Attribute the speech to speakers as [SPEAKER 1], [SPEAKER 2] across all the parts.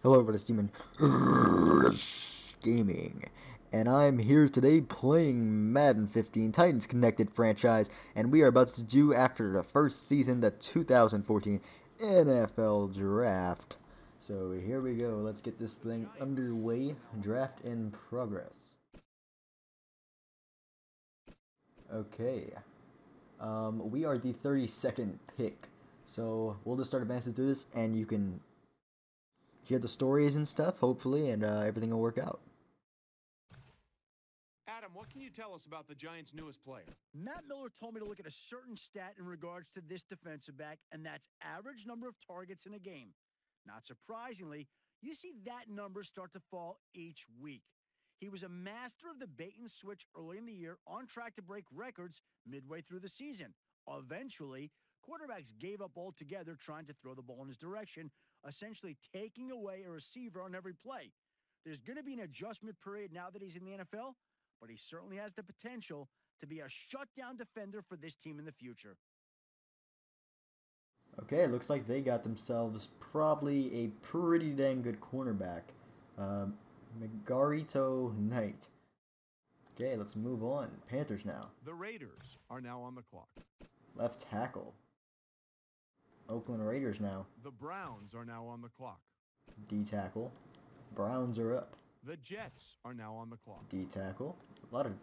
[SPEAKER 1] Hello everybody, it's DemonRushGaming, and I'm here today playing Madden 15 Titans Connected franchise, and we are about to do, after the first season, the 2014 NFL Draft. So here we go, let's get this thing underway. Draft in progress. Okay, we are the 32nd pick, so we'll just start advancing through this, and you can hear the stories and stuff, hopefully, and everything will work out.
[SPEAKER 2] Adam, what can you tell us about the Giants' newest player?
[SPEAKER 3] Matt Miller told me to look at a certain stat in regards to this defensive back, and that's average number of targets in a game. Not surprisingly, you see that number start to fall each week. He was a master of the bait and switch early in the year, on track to break records midway through the season. Eventually, quarterbacks gave up altogether trying to throw the ball in his direction, essentially taking away a receiver on every play. There's going to be an adjustment period now that he's in the NFL, but he certainly has the potential to be a shutdown defender for this team in the future.
[SPEAKER 1] Okay, it looks like they got themselves probably a pretty dang good cornerback. Margarito Knight. Okay, let's move on. Panthers now.
[SPEAKER 2] The Raiders are now on the clock.
[SPEAKER 1] Left tackle. Oakland Raiders now.
[SPEAKER 2] The Browns are now on the clock.
[SPEAKER 1] D tackle. Browns are up.
[SPEAKER 2] The Jets are now on the clock.
[SPEAKER 1] D tackle. A lot of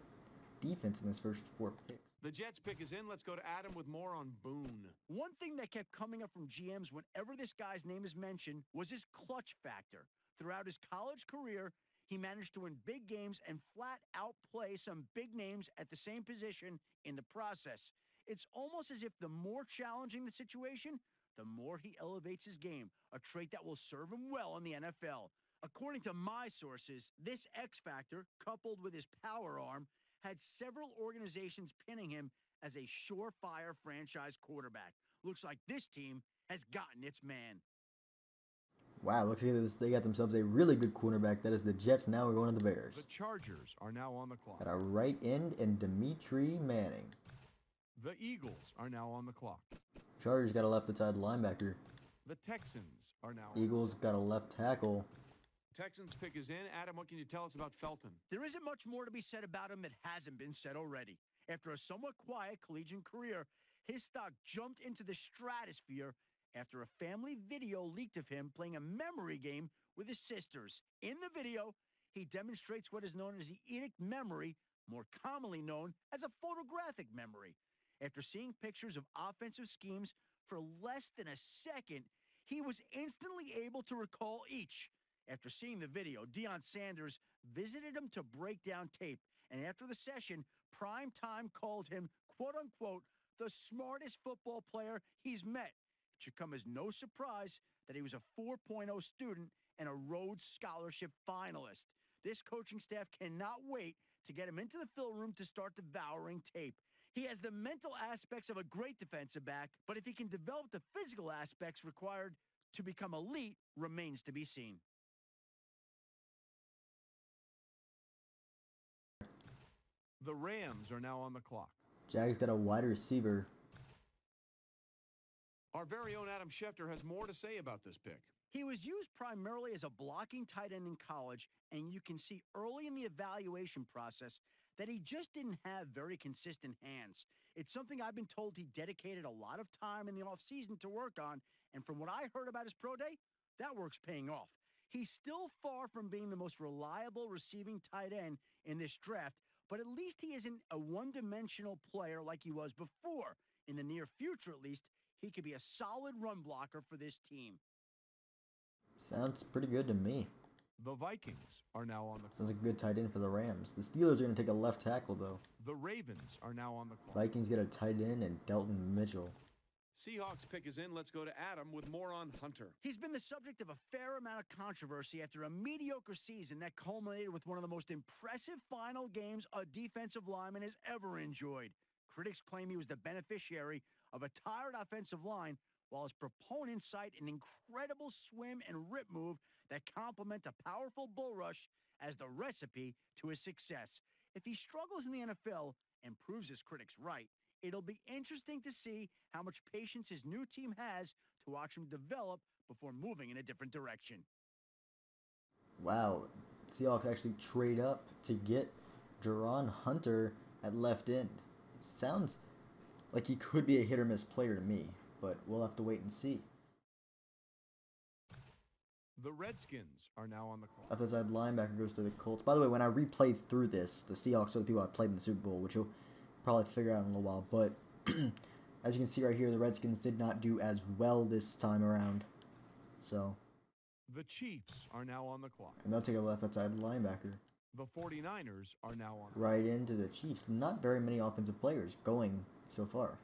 [SPEAKER 1] defense in this first four picks.
[SPEAKER 2] The Jets pick is in. Let's go to Adam with more on Boone.
[SPEAKER 3] One thing that kept coming up from GMs whenever this guy's name is mentioned was his clutch factor. Throughout his college career, he managed to win big games and flat out play some big names at the same position in the process. It's almost as if the more challenging the situation, the more he elevates his game, a trait that will serve him well in the NFL. According to my sources, this X factor, coupled with his power arm, had several organizations pinning him as a surefire franchise quarterback. Looks like this team has gotten its man.
[SPEAKER 1] Wow, looks like they got themselves a really good cornerback. That is the Jets. Now we're going to the Bears.
[SPEAKER 2] The Chargers are now on the clock.
[SPEAKER 1] Got a right end and Dimitri Manning.
[SPEAKER 2] The Eagles are now on the clock.
[SPEAKER 1] Chargers got a left-side linebacker.
[SPEAKER 2] The Texans are now
[SPEAKER 1] Eagles got a left tackle.
[SPEAKER 2] Texans pick is in. Adam, what can you tell us about Felton?
[SPEAKER 3] There isn't much more to be said about him that hasn't been said already. After a somewhat quiet collegiate career, his stock jumped into the stratosphere after a family video leaked of him playing a memory game with his sisters. In the video, he demonstrates what is known as the Edict memory, more commonly known as a photographic memory. After seeing pictures of offensive schemes for less than a second, he was instantly able to recall each. After seeing the video, Deion Sanders visited him to break down tape, and after the session, Prime Time called him, quote-unquote, the smartest football player he's met. It should come as no surprise that he was a 4.0 student and a Rhodes Scholarship finalist. This coaching staff cannot wait to get him into the film room to start devouring tape. He has the mental aspects of a great defensive back, but if he can develop the physical aspects required to become elite remains to be seen.
[SPEAKER 2] The Rams are now on the clock.
[SPEAKER 1] Jags got a wide receiver.
[SPEAKER 2] Our very own Adam Schefter has more to say about this pick.
[SPEAKER 3] He was used primarily as a blocking tight end in college, and you can see early in the evaluation process that he just didn't have very consistent hands. It's something I've been told he dedicated a lot of time in the offseason to work on, and from what I heard about his pro day, that work's paying off. He's still far from being the most reliable receiving tight end in this draft, but at least he isn't a one-dimensional player like he was before. In the near future, at least, he could be a solid run blocker for this team.
[SPEAKER 1] Sounds pretty good to me.
[SPEAKER 2] The Vikings are now on the clock.
[SPEAKER 1] Sounds like a good tight end for the Rams. The Steelers are going to take a left tackle, though.
[SPEAKER 2] The Ravens are now on the clock.
[SPEAKER 1] Vikings get a tight end and Delton Mitchell.
[SPEAKER 2] Seahawks pick is in. Let's go to Adam with more on Hunter.
[SPEAKER 3] He's been the subject of a fair amount of controversy after a mediocre season that culminated with one of the most impressive final games a defensive lineman has ever enjoyed. Critics claim he was the beneficiary of a tired offensive line, while his proponents cite an incredible swim and rip move that complement a powerful bull rush as the recipe to his success. If he struggles in the NFL and proves his critics right, it'll be interesting to see how much patience his new team has to watch him develop before moving in a different direction.
[SPEAKER 1] Wow, Seahawks actually trade up to get Jaron Hunter at left end. Sounds like he could be a hit or miss player to me, but we'll have to wait and see.
[SPEAKER 2] The Redskins are now on the clock.
[SPEAKER 1] Left side linebacker goes to the Colts. By the way, when I replayed through this, the Seahawks are the people I played in the Super Bowl, which you'll probably figure out in a little while. But as you can see right here, the Redskins did not do as well this time around. So.
[SPEAKER 2] The Chiefs are now on the clock.
[SPEAKER 1] And they'll take a left outside linebacker.
[SPEAKER 2] The 49ers are now on.
[SPEAKER 1] Right into the Chiefs. Not very many offensive players going so far.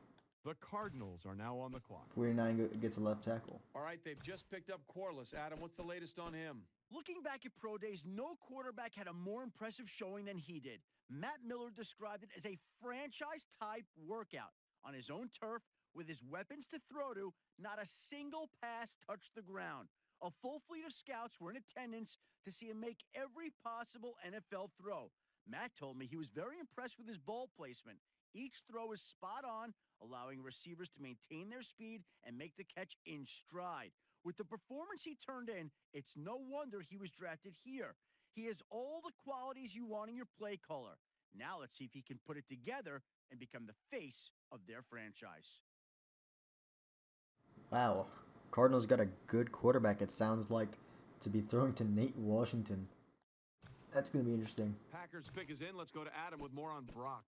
[SPEAKER 2] The Cardinals are now on the clock.
[SPEAKER 1] 49 gets a left tackle.
[SPEAKER 2] All right, they've just picked up Corliss. Adam, what's the latest on him?
[SPEAKER 3] Looking back at pro days, no quarterback had a more impressive showing than he did. Matt Miller described it as a franchise-type workout. On his own turf, with his weapons to throw to, not a single pass touched the ground. A full fleet of scouts were in attendance to see him make every possible NFL throw. Matt told me he was very impressed with his ball placement. Each throw is spot on, allowing receivers to maintain their speed and make the catch in stride. With the performance he turned in, it's no wonder he was drafted here. He has all the qualities you want in your play caller. Now let's see if he can put it together and become the face of their franchise.
[SPEAKER 1] Wow. Cardinals got a good quarterback, it sounds like, to be throwing to Nate Washington. That's going to be interesting.
[SPEAKER 2] Packers pick is in. Let's go to Adam with more on Brock.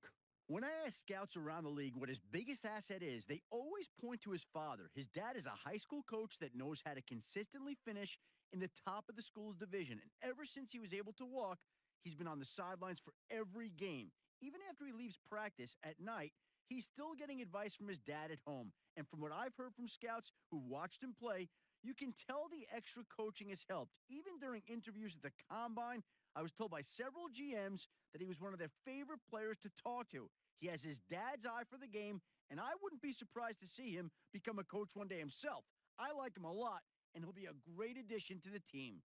[SPEAKER 3] When I ask scouts around the league what his biggest asset is, they always point to his father. His dad is a high school coach that knows how to consistently finish in the top of the school's division. And ever since he was able to walk, he's been on the sidelines for every game. Even after he leaves practice at night, he's still getting advice from his dad at home. And from what I've heard from scouts who watched him play, you can tell the extra coaching has helped. Even during interviews at the Combine, I was told by several GMs that he was one of their favorite players to talk to. He has his dad's eye for the game, and I wouldn't be surprised to see him become a coach one day himself. I like him a lot, and he'll be a great addition to the team.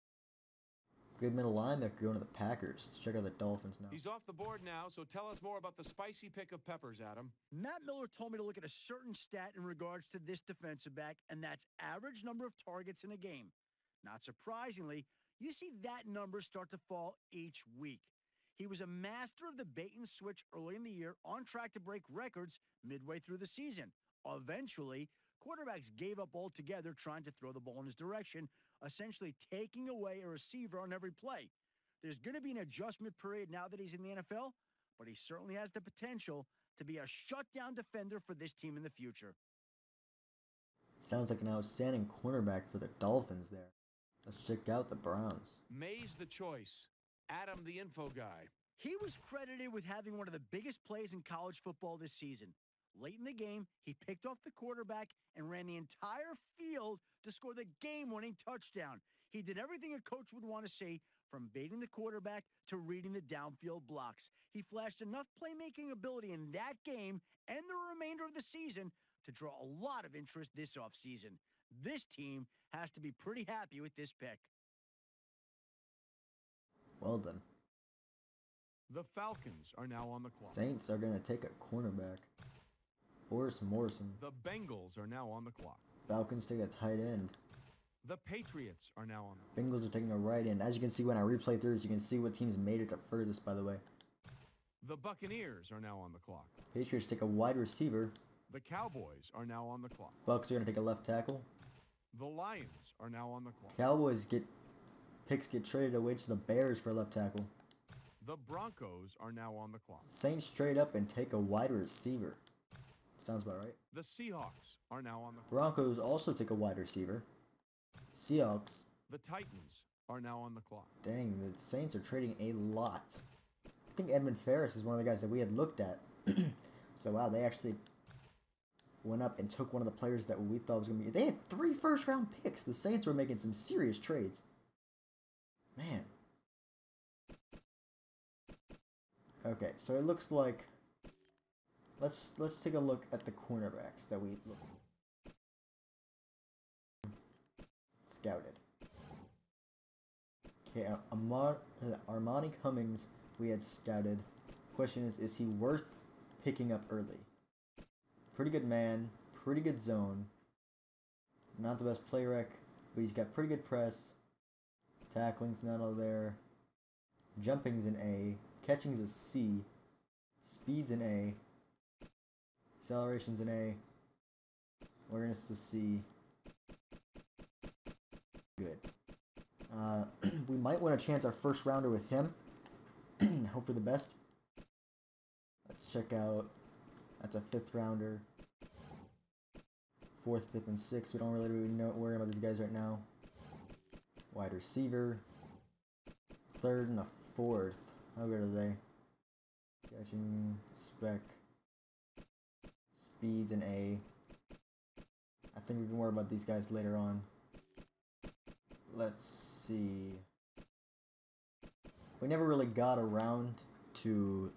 [SPEAKER 1] Good middle linebacker going to the Packers. Let's check out the Dolphins now.
[SPEAKER 2] He's off the board now, so tell us more about the spicy pick of Peppers, Adam.
[SPEAKER 3] Matt Miller told me to look at a certain stat in regards to this defensive back, and that's average number of targets in a game. Not surprisingly, you see that number start to fall each week. He was a master of the bait and switch early in the year, on track to break records midway through the season. Eventually, quarterbacks gave up altogether trying to throw the ball in his direction, essentially taking away a receiver on every play. There's going to be an adjustment period now that he's in the NFL, but he certainly has the potential to be a shutdown defender for this team in the future.
[SPEAKER 1] Sounds like an outstanding cornerback for the Dolphins there. Let's check out the Browns.
[SPEAKER 2] May's the choice. Adam, the info guy.
[SPEAKER 3] He was credited with having one of the biggest plays in college football this season. Late in the game, he picked off the quarterback and ran the entire field to score the game-winning touchdown. He did everything a coach would want to see, from baiting the quarterback to reading the downfield blocks. He flashed enough playmaking ability in that game and the remainder of the season to draw a lot of interest this offseason. This team has to be pretty happy with this pick.
[SPEAKER 1] Well then.
[SPEAKER 2] The Falcons are now on the clock.
[SPEAKER 1] Saints are going to take a cornerback. Boris Morrison.
[SPEAKER 2] The Bengals are now on the clock.
[SPEAKER 1] Falcons take a tight end.
[SPEAKER 2] The Patriots are now on the
[SPEAKER 1] Bengals are taking a right end. As you can see when I replay through this, you can see what teams made it to furthest, by the way.
[SPEAKER 2] The Buccaneers are now on the clock.
[SPEAKER 1] Patriots take a wide receiver.
[SPEAKER 2] The Cowboys are now on the clock.
[SPEAKER 1] Bucks are going to take a left tackle.
[SPEAKER 2] The Lions are now on the clock.
[SPEAKER 1] Cowboys picks get traded away to the Bears for a left tackle.
[SPEAKER 2] The Broncos are now on the clock.
[SPEAKER 1] Saints trade up and take a wide receiver. Sounds about right.
[SPEAKER 2] The Seahawks are now on the clock.
[SPEAKER 1] Broncos also take a wide receiver. Seahawks.
[SPEAKER 2] The Titans are now on the clock.
[SPEAKER 1] Dang, the Saints are trading a lot. I think Edmund Ferris is one of the guys that we had looked at. So, wow, they actually went up and took one of the players that we thought was going to be... They had 3 first-round picks. The Saints were making some serious trades. Man. Okay, so it looks like... Let's take a look at the cornerbacks that we scouted. Okay, Armani Cummings we had scouted. Question is he worth picking up early? Pretty good man, pretty good zone. Not the best play rec, but he's got pretty good press. Tackling's not all there. Jumping's an A. Catching's a C. Speed's an A. Acceleration's an A. Awareness is a C. Good. We might want to chance our first rounder with him. Hope for the best. Let's check out. That's a 5th rounder. 4th, 5th, and 6th. We don't really worry about these guys right now. Wide receiver. 3rd and a 4th. How good are they? Catching, spec. Speed's an A. I think we can worry about these guys later on. Let's see. We never really got around to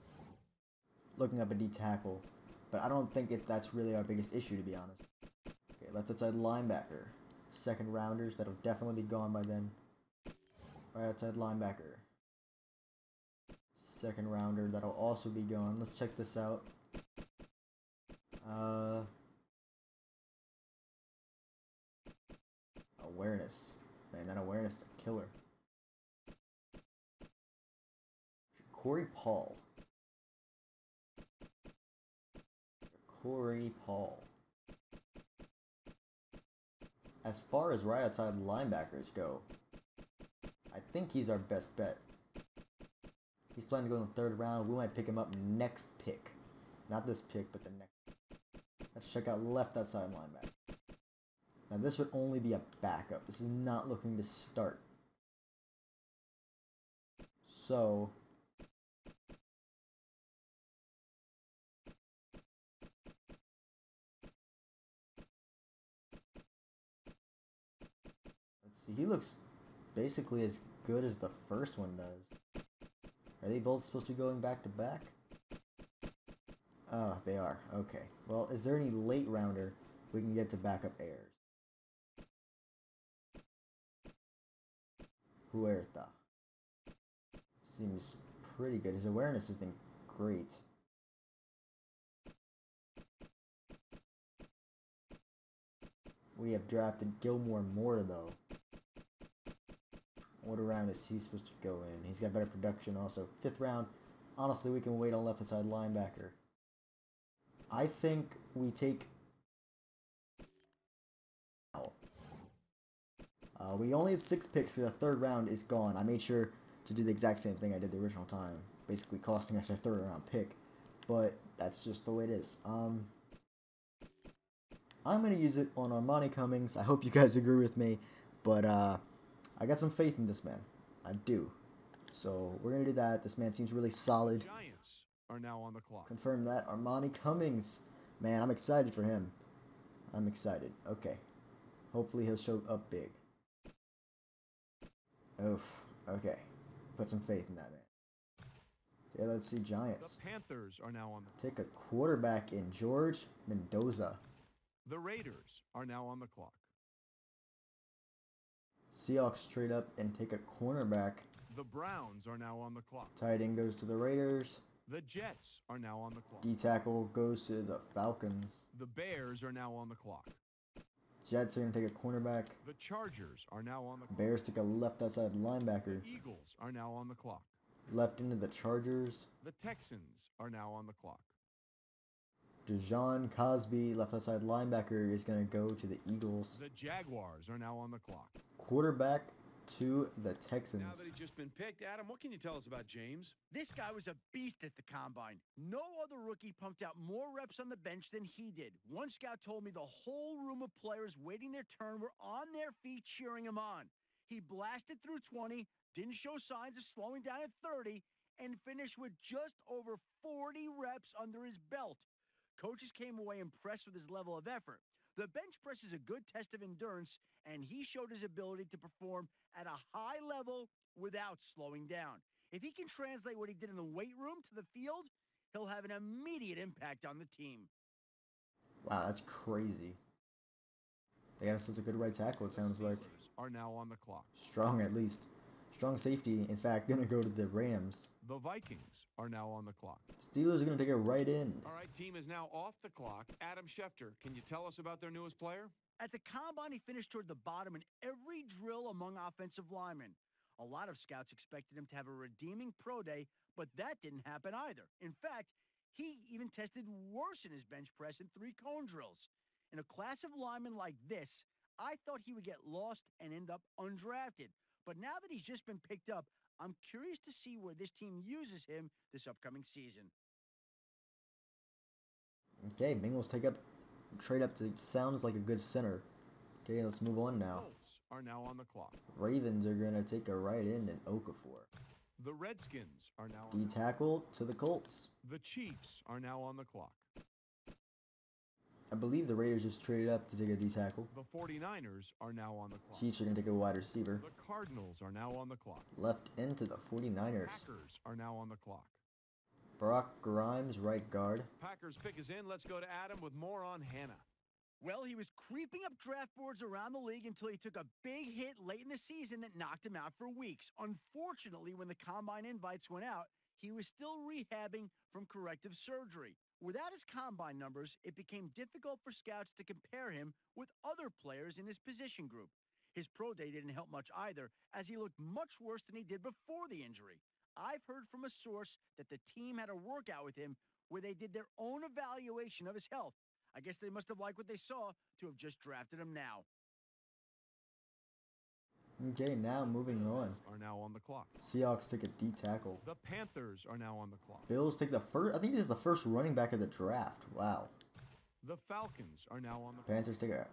[SPEAKER 1] looking up a D tackle, but I don't think that's really our biggest issue, to be honest. Okay, left outside linebacker. 2nd rounders, that'll definitely be gone by then. Right outside linebacker. 2nd rounder, that'll also be gone. Let's check this out. Awareness. Man, that awareness is a killer. Corey Paul. Corey Paul. As far as right outside linebackers go, I think he's our best bet. He's planning to go in the 3rd round. We might pick him up next pick. Not this pick, but the next. Let's check out left outside linebacker. Now this would only be a backup. This is not looking to start. So let's see. He looks basically as good as the first one does. Are they both supposed to be going back to back? Oh, they are. Okay. Well, is there any late rounder we can get to backup heirs? Huerta. Seems pretty good. His awareness isn't great. We have drafted Gilmore Moore, though. What round is he supposed to go in? He's got better production also. 5th round. Honestly, we can wait on left side linebacker. I think we take... we only have 6 picks, so the 3rd round is gone. I made sure to do the exact same thing I did the original time. Basically costing us our 3rd round pick. But that's just the way it is. I'm going to use it on Armani Cummings. I hope you guys agree with me. But I got some faith in this man. I do. So we're going to do that. This man seems really solid.
[SPEAKER 2] Giants are now on the clock.
[SPEAKER 1] Confirm that. Armani Cummings. Man, I'm excited for him. I'm excited. Okay. Hopefully he'll show up big. Oof. Okay. Put some faith in that man. Okay, let's see Giants.
[SPEAKER 2] The Panthers are now on the
[SPEAKER 1] Take a quarterback in George Mendoza.
[SPEAKER 2] The Raiders are now on the clock.
[SPEAKER 1] Seahawks trade up and take a cornerback.
[SPEAKER 2] The Browns are now on the clock.
[SPEAKER 1] Tight end goes to the Raiders.
[SPEAKER 2] The Jets are now on the clock.
[SPEAKER 1] D tackle goes to the Falcons.
[SPEAKER 2] The Bears are now on the clock.
[SPEAKER 1] Jets are going to take a cornerback.
[SPEAKER 2] The Chargers are now on the clock.
[SPEAKER 1] Bears take a left outside linebacker.
[SPEAKER 2] The Eagles are now on the clock.
[SPEAKER 1] Left into the Chargers.
[SPEAKER 2] The Texans are now on the clock.
[SPEAKER 1] Dejon Cosby, left outside linebacker, is going to go to the Eagles.
[SPEAKER 2] The Jaguars are now on the clock.
[SPEAKER 1] Quarterback to the Texans.
[SPEAKER 2] Now that he's just been picked, Adam, what can you tell us about James?
[SPEAKER 3] This guy was a beast at the combine. No other rookie pumped out more reps on the bench than he did. One scout told me the whole room of players waiting their turn were on their feet cheering him on. He blasted through 20, didn't show signs of slowing down at 30, and finished with just over 40 reps under his belt. Coaches came away impressed with his level of effort. The bench press is a good test of endurance, and he showed his ability to perform at a high level without slowing down. If he can translate what he did in the weight room to the field, he'll have an immediate impact on the team.
[SPEAKER 1] Wow, that's crazy. They got such a good right tackle, it sounds like.
[SPEAKER 2] Are now on the clock.
[SPEAKER 1] Strong, at least. Strong safety, in fact, going to go to the Rams.
[SPEAKER 2] The Vikings are now on the clock.
[SPEAKER 1] Steelers are going to take it right in.
[SPEAKER 2] All right, team is now off the clock. Adam Schefter, can you tell us about their newest player?
[SPEAKER 3] At the combine, he finished toward the bottom in every drill among offensive linemen. A lot of scouts expected him to have a redeeming pro day, but that didn't happen either. In fact, he even tested worse in his bench press and 3-cone drills. In a class of linemen like this, I thought he would get lost and end up undrafted. But now that he's just been picked up, I'm curious to see where this team uses him this upcoming season.
[SPEAKER 1] Okay, Bengals trade up to sounds like a good center. Okay, let's move on now.
[SPEAKER 2] Colts are now on the clock.
[SPEAKER 1] Ravens are gonna take a right end in Okafor.
[SPEAKER 2] The Redskins are now on
[SPEAKER 1] D
[SPEAKER 2] the clock.
[SPEAKER 1] tackle to the Colts.
[SPEAKER 2] The Chiefs are now on the clock.
[SPEAKER 1] I believe the Raiders just traded up to take a D tackle.
[SPEAKER 2] The 49ers are now on the clock.
[SPEAKER 1] Chiefs are gonna take a wide receiver.
[SPEAKER 2] The Cardinals are now on the clock.
[SPEAKER 1] Left end to the 49ers.
[SPEAKER 2] Packers are now on the clock.
[SPEAKER 1] Brock Grimes, right guard.
[SPEAKER 2] Packers pick is in. Let's go to Adam with more on Hannah.
[SPEAKER 3] Well, he was creeping up draft boards around the league until he took a big hit late in the season that knocked him out for weeks. Unfortunately, when the combine invites went out, he was still rehabbing from corrective surgery. Without his combine numbers, it became difficult for scouts to compare him with other players in his position group. His pro day didn't help much either, as he looked much worse than he did before the injury. I've heard from a source that the team had a workout with him where they did their own evaluation of his health. I guess they must have liked what they saw to have just drafted him now.
[SPEAKER 1] Okay, now moving on.
[SPEAKER 2] Are now on the clock.
[SPEAKER 1] Seahawks take a D tackle.
[SPEAKER 2] The Panthers are now on the clock.
[SPEAKER 1] Bills take the first. I think it is the first running back of the draft. Wow.
[SPEAKER 2] The Falcons are now on the clock.
[SPEAKER 1] Panthers take a.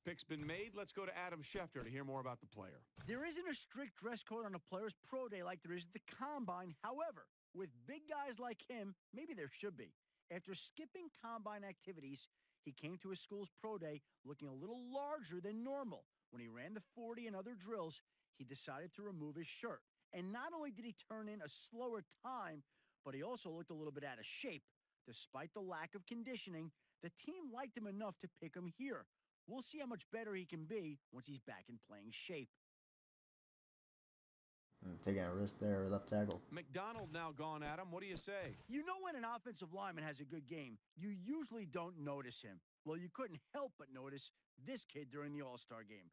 [SPEAKER 2] Pick's been made. Let's go to Adam Schefter to hear more about the player.
[SPEAKER 3] There isn't a strict dress code on a player's pro day like there is at the combine. However, with big guys like him, maybe there should be. After skipping combine activities, he came to his school's pro day looking a little larger than normal. When he ran the 40 and other drills, he decided to remove his shirt. And not only did he turn in a slower time, but he also looked a little bit out of shape. Despite the lack of conditioning, the team liked him enough to pick him here. We'll see how much better he can be once he's back in playing shape.
[SPEAKER 1] Taking a risk there, left tackle.
[SPEAKER 2] McDonald now gone, Adam. What do you say?
[SPEAKER 3] You know when an offensive lineman has a good game, you usually don't notice him. Well, you couldn't help but notice this kid during the All-Star game.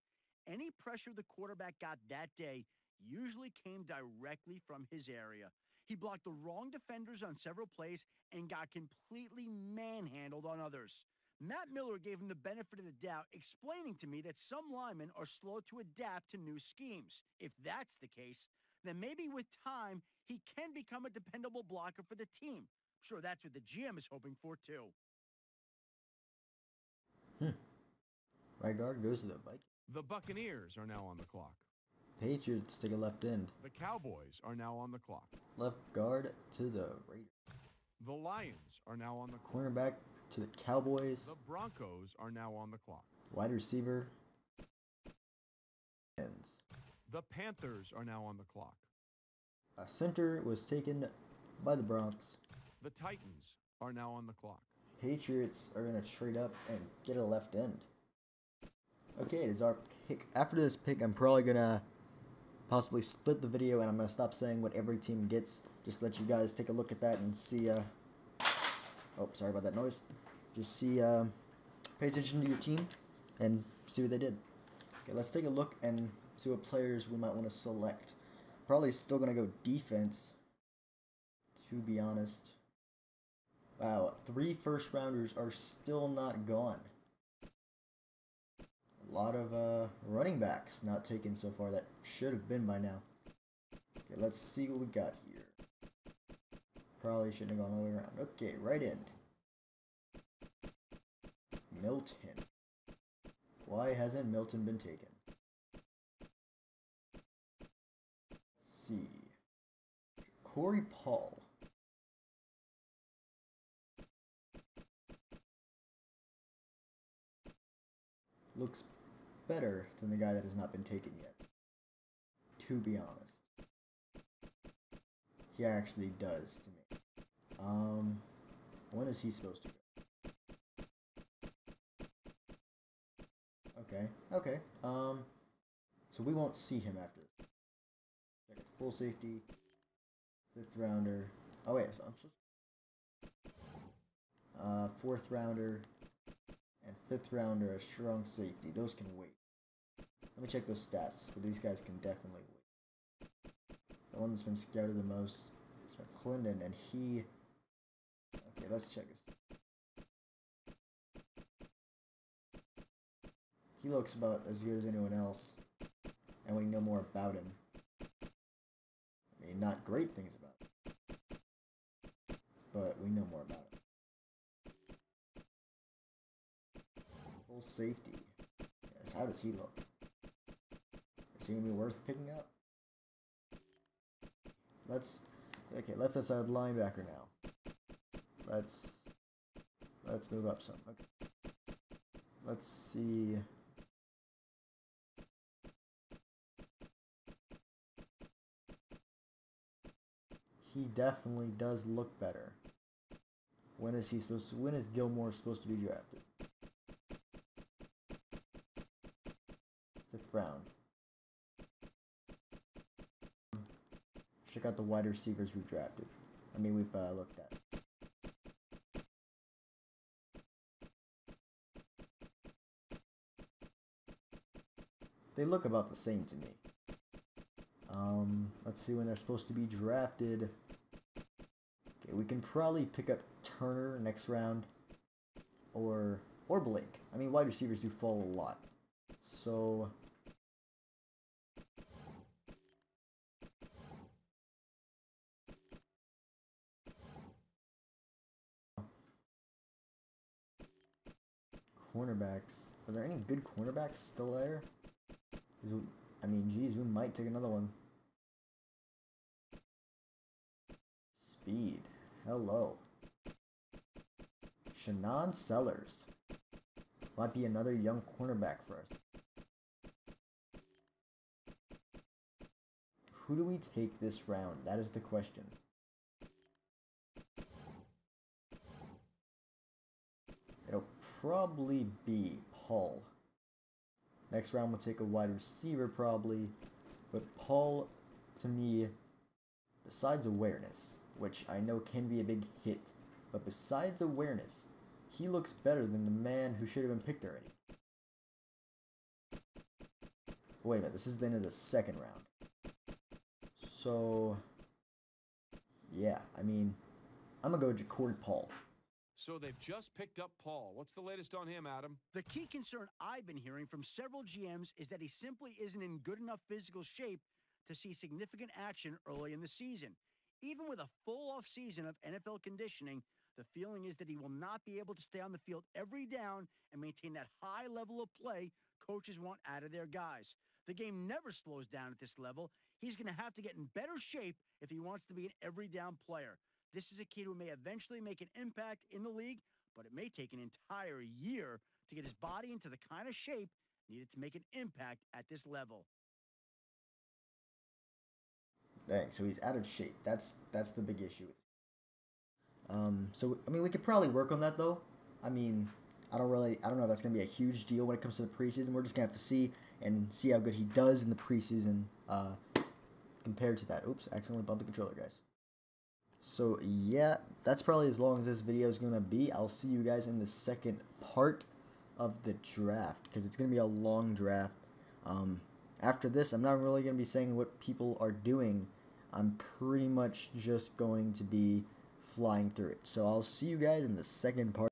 [SPEAKER 3] Any pressure the quarterback got that day usually came directly from his area. He blocked the wrong defenders on several plays and got completely manhandled on others. Matt Miller gave him the benefit of the doubt, explaining to me that some linemen are slow to adapt to new schemes. If that's the case, then maybe with time, he can become a dependable blocker for the team. I'm sure that's what the GM is hoping for, too.
[SPEAKER 1] Right guard goes to the Vikings.
[SPEAKER 2] The Buccaneers are now on the clock.
[SPEAKER 1] Patriots take a left end.
[SPEAKER 2] The Cowboys are now on the clock.
[SPEAKER 1] Left guard to the Raiders.
[SPEAKER 2] The Lions are now on the clock.
[SPEAKER 1] Cornerback to the Cowboys.
[SPEAKER 2] The Broncos are now on the clock.
[SPEAKER 1] Wide receiver. Ends.
[SPEAKER 2] The Panthers are now on the clock.
[SPEAKER 1] A center was taken by the Bronx.
[SPEAKER 2] The Titans are now on the clock.
[SPEAKER 1] Patriots are going to trade up and get a left end. Okay, it is our pick. After this pick, I'm probably going to possibly split the video and I'm going to stop saying what every team gets. Just let you guys take a look at that and see, oh, sorry about that noise. Just see, pay attention to your team and see what they did. Okay, let's take a look and see what players we might want to select. Probably still going to go defense, to be honest. Wow, 3 first-rounders are still not gone. A lot of running backs not taken so far that should have been by now. Okay, let's see what we got here. Probably shouldn't have gone all the way around. Okay, right end. Milton. Why hasn't Milton been taken? Let's see. Corey Paul. Looks better than the guy that has not been taken yet. To be honest. He actually does to me. When is he supposed to go? Okay. So we won't see him after this. Check it. Full safety. 5th rounder. Oh wait, so I'm supposed 4th rounder. And 5th rounder, a strong safety. Those can wait. Let me check those stats, but these guys can definitely wait. the one that's been scouted the most is McClendon, and he... Okay, let's check this. He looks about as good as anyone else, and we know more about him. I mean, not great things about him, but we know more about him. Full safety. Yes, how does he look? Is he gonna be worth picking up? Okay, left side linebacker now. Let's move up some. Okay. Let's see. He definitely does look better. When is Gilmore supposed to be drafted? 5th round. Check out the wide receivers we've drafted. We've looked at. They look about the same to me. Let's see when they're supposed to be drafted. Okay, we can probably pick up Turner next round, or Blake. Wide receivers do fall a lot, so cornerbacks. Are there any good cornerbacks still there? Geez, we might take another one. Speed. Hello. Shannon Sellers. Might be another young cornerback for us. Who do we take this round? That is the question. It'll probably be Paul. Next round we'll take a wide receiver probably. But Paul, to me, besides awareness, which I know can be a big hit, but besides awareness, he looks better than the man who should have been picked already. Wait a minute, this is the end of the 2nd round. So, yeah, I'm gonna go Jacory Paul.
[SPEAKER 2] So they've just picked up Paul. What's the latest on him, Adam?
[SPEAKER 3] The key concern I've been hearing from several GMs is that he simply isn't in good enough physical shape to see significant action early in the season. Even with a full off-season of NFL conditioning, the feeling is that he will not be able to stay on the field every down and maintain that high level of play coaches want out of their guys. The game never slows down at this level. He's going to have to get in better shape if he wants to be an every down player. This is a kid who may eventually make an impact in the league, but it may take an entire year to get his body into the kind of shape needed to make an impact at this level.
[SPEAKER 1] Dang, so he's out of shape. That's the big issue. We could probably work on that though. I don't know if that's gonna be a huge deal when it comes to the preseason. We're just gonna have to see how good he does in the preseason compared to that. Oops, accidentally bumped the controller, guys. So yeah, that's probably as long as this video is gonna be. I'll see you guys in the 2nd part of the draft because it's gonna be a long draft. After this, I'm not really gonna be saying what people are doing. I'm pretty much just going to be flying through it. So I'll see you guys in the 2nd part.